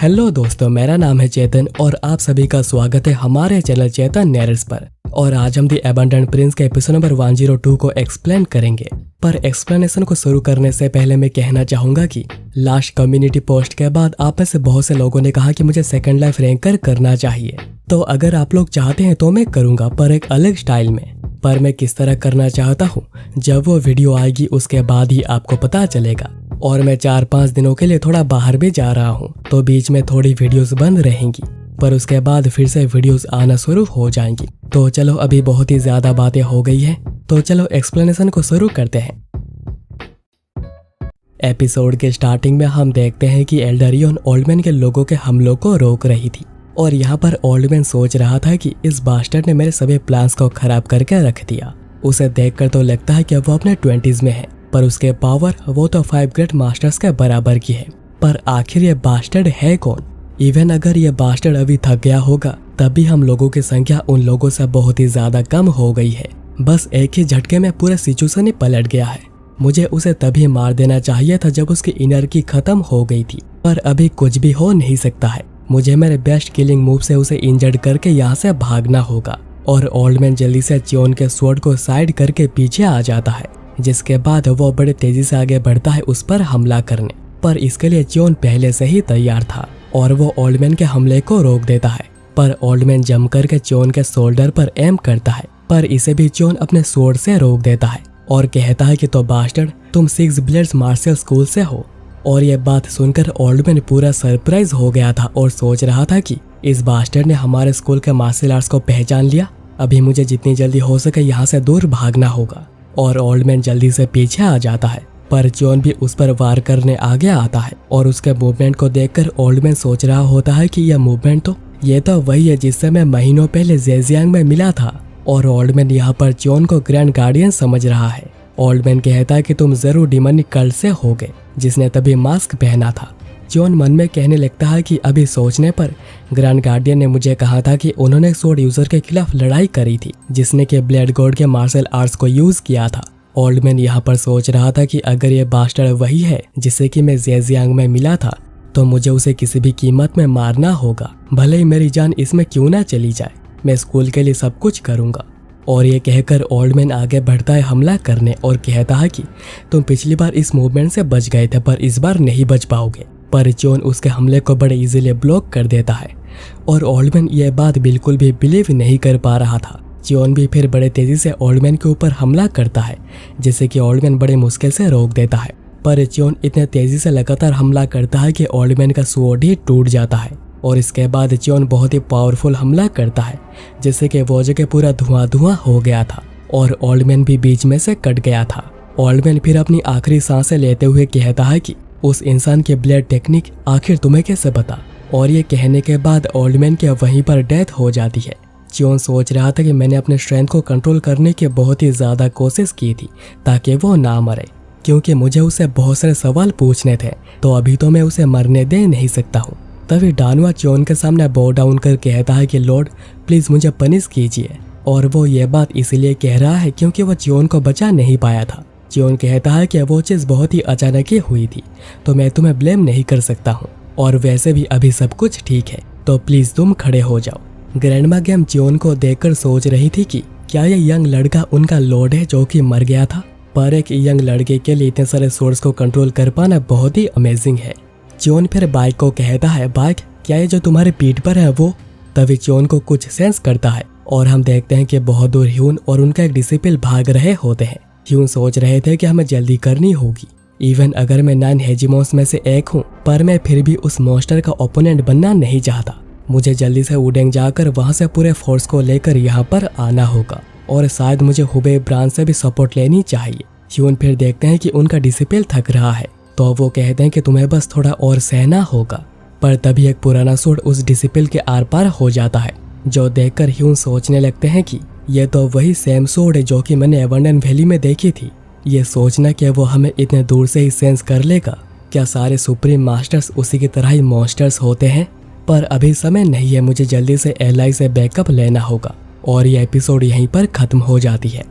Hello दोस्तों, मेरा नाम है चेतन और आप सभी का स्वागत है हमारे चैनल चेतन नैरेट्स पर। और आज हम दी एबंडेंट प्रिंस के एपिसोड नंबर 102 को एक्सप्लेन करेंगे। पर एक्सप्लेनेशन को शुरू करने से पहले मैं कहना चाहूंगा कि लास्ट कम्युनिटी पोस्ट के बाद आप में से बहुत से लोगों ने कहा कि मुझे सेकंड लाइफ रैंकर करना चाहिए। तो अगर आप लोग चाहते हैं तो मैं करूंगा, पर एक अलग स्टाइल में। पर मैं किस तरह करना चाहता हूँ, जब वो वीडियो आएगी उसके बाद ही आपको पता चलेगा। और मैं 4-5 दिनों के लिए थोड़ा बाहर भी जा रहा हूँ, तो बीच में थोड़ी वीडियोस बंद रहेंगी, पर उसके बाद फिर से वीडियोस आना शुरू हो जाएंगी। तो चलो, अभी बहुत ही ज्यादा बातें हो गई है, तो चलो एक्सप्लेनेशन को शुरू करते हैं। एपिसोड के स्टार्टिंग में हम देखते हैं कि एल्डरियन ओल्डमैन के लोगों के हमलों को रोक रही थी। और यहाँ पर ओल्डमैन सोच रहा था कि इस बास्टर्ड ने मेरे सभी प्लान्स को खराब करके रख दिया। उसे देखकर तो लगता है कि वो अपने 20s में है, पर उसके पावर वो तो 5 ग्रेट मास्टर्स के बराबर की है। पर आखिर ये बास्टर्ड है कौन? इवन अगर ये बास्टर्ड अभी थक गया होगा, तभी हम लोगों की संख्या उन लोगों से बहुत ही ज्यादा कम हो गई है। बस एक ही झटके में पूरा सिचुएशन ही पलट गया है। मुझे उसे तभी मार देना चाहिए था जब उसकी इनर्जी खत्म हो गई थी, पर अभी कुछ भी हो नहीं सकता है। मुझे मेरे बेस्ट किलिंग मूव से उसे इंजर्ड करके यहाँ से भागना होगा। और ओल्डमैन जल्दी से च्योन के स्वॉर्ड को साइड करके पीछे आ जाता है, जिसके बाद वो बड़े तेजी से आगे बढ़ता है उस पर हमला करने। पर इसके लिए च्योन पहले से ही तैयार था और वो ओल्डमैन के हमले को रोक देता है। पर ओल्डमैन जम करके च्योन के शोल्डर पर एम करता है, पर इसे भी च्योन अपने स्वॉर्ड से रोक देता है और कहता है कि तो बास्टर्ड, तुम 6 ब्लेड्स मार्शल स्कूल से हो। और ये बात सुनकर ओल्डमैन पूरा सरप्राइज हो गया था और सोच रहा था कि इस बास्टर्ड ने हमारे स्कूल के मार्शल आर्ट्स को पहचान लिया। अभी मुझे जितनी जल्दी हो सके यहाँ से दूर भागना होगा। और ओल्डमैन जल्दी से पीछे आ जाता है, पर च्योन भी उस पर वार करने आगे आता है। और उसके मूवमेंट को देखकर ओल्डमैन सोच रहा होता है कि यह मूवमेंट तो ये तो वही है जिससे मैं महीनों पहले जेजियांग में मिला था। और ओल्डमैन यहाँ पर च्योन को ग्रैंड गार्डियन समझ रहा है। ओल्डमैन कहता है कि तुम जरूर डिमोनिक कल्ट से होगे, जिसने तभी मास्क पहना था। च्योन मन में कहने लगता है कि अभी सोचने पर ग्रैंड गार्डियन ने मुझे कहा था कि उन्होंने सोर्ड यूजर के खिलाफ लड़ाई करी थी, जिसने के ब्लेड गॉड के मार्शल आर्ट्स को यूज किया था। ओल्डमैन यहाँ पर सोच रहा था कि अगर ये बास्टर्ड वही है जिसे कि मैं जेजियांग में मिला था, तो मुझे उसे किसी भी कीमत में मारना होगा, भले ही मेरी जान इसमें क्यों ना चली जाए। मैं स्कूल के लिए सब कुछ करूंगा। और ये कहकर ओल्डमैन आगे बढ़ता है हमला करने और कहता है कि तुम पिछली बार इस मूवमेंट से बच गए थे, पर इस बार नहीं बच पाओगे। पर च्योन उसके हमले को बड़े इजीली ब्लॉक कर देता है और ओल्डमैन ये बात बिल्कुल भी बिलीव नहीं कर पा रहा था। च्योन भी फिर बड़े तेजी से ओल्डमैन के ऊपर हमला करता है, जिसे कि ओल्डमैन बड़े मुश्किल से रोक देता है। पर च्योन इतने तेजी से लगातार हमला करता है कि ओल्डमैन का स्वॉर्ड ही टूट जाता है। और इसके बाद च्योन बहुत ही पावरफुल हमला करता है, जिससे कि वो जगह पूरा धुआं धुआं हो गया था और ओल्डमैन भी बीच में से कट गया था। ओल्डमैन फिर अपनी आखिरी सांसें लेते हुए कहता है कि उस इंसान के ब्लेड टेक्निक आखिर तुम्हें कैसे पता। और ये कहने के बाद ओल्डमैन के वहीं पर डेथ हो जाती है। च्योन सोच रहा था कि मैंने अपने स्ट्रेंथ को कंट्रोल करने की बहुत ही ज्यादा कोशिश की थी ताकि वो ना मरे, क्योंकि मुझे उससे बहुत सारे सवाल पूछने थे, तो अभी तो मैं उसे मरने दे नहीं सकता हूँ। तभी डानुआ च्योन के सामने बो डाउन कर कहता है कि लॉर्ड प्लीज मुझे पनिश कीजिए। और वो ये बात इसलिए कह रहा है क्योंकि वो च्योन को बचा नहीं पाया था। च्योन कहता है कि वो चीज बहुत ही अचानक ही हुई थी, तो मैं तुम्हें ब्लेम नहीं कर सकता हूँ, और वैसे भी अभी सब कुछ ठीक है, तो प्लीज तुम खड़े हो जाओ। ग्रैंडमा गेम च्योन को देखकर सोच रही थी कि क्या ये यंग लड़का उनका लॉर्ड है जो कि मर गया था। पर एक यंग लड़के के लिए इतने सारे सोर्स को कंट्रोल कर पाना बहुत ही अमेजिंग है। च्योन फिर बाइक को कहता है, बाइक क्या ये जो तुम्हारे पीठ पर है वो? तभी च्योन को कुछ सेंस करता है और हम देखते हैं कि बहुत दूर ह्यून और उनका एक डिसिपल भाग रहे होते हैं। ह्यून सोच रहे थे कि हमें जल्दी करनी होगी। इवन अगर मैं 9 हेजिमोन्स में से एक हूँ, पर मैं फिर भी उस मॉन्स्टर का ओपोनेंट बनना नहीं चाहता। मुझे जल्दी से वुडेंग जाकर वहां से पूरे फोर्स को लेकर यहाँ पर आना होगा, और शायद मुझे हुबे ब्रांच से भी सपोर्ट लेनी चाहिए। ह्यून फिर देखते हैं कि उनका डिसिपल थक रहा है, तो वो कहते हैं कि तुम्हें बस थोड़ा और सहना होगा। पर तभी एक पुराना सूट उस डिसिपल के आर पार हो जाता है, जो देखकर ह्यून सोचने लगते हैं कि ये तो वही सेम सोड है जो कि मैंने एबंडेंट वैली में देखी थी। ये सोचना कि वो हमें इतने दूर से ही सेंस कर लेगा। क्या सारे सुप्रीम मास्टर्स उसी की तरह ही मॉन्स्टर्स होते हैं? पर अभी समय नहीं है, मुझे जल्दी से एलआई से बैकअप लेना होगा। और ये एपिसोड यहीं पर खत्म हो जाती है।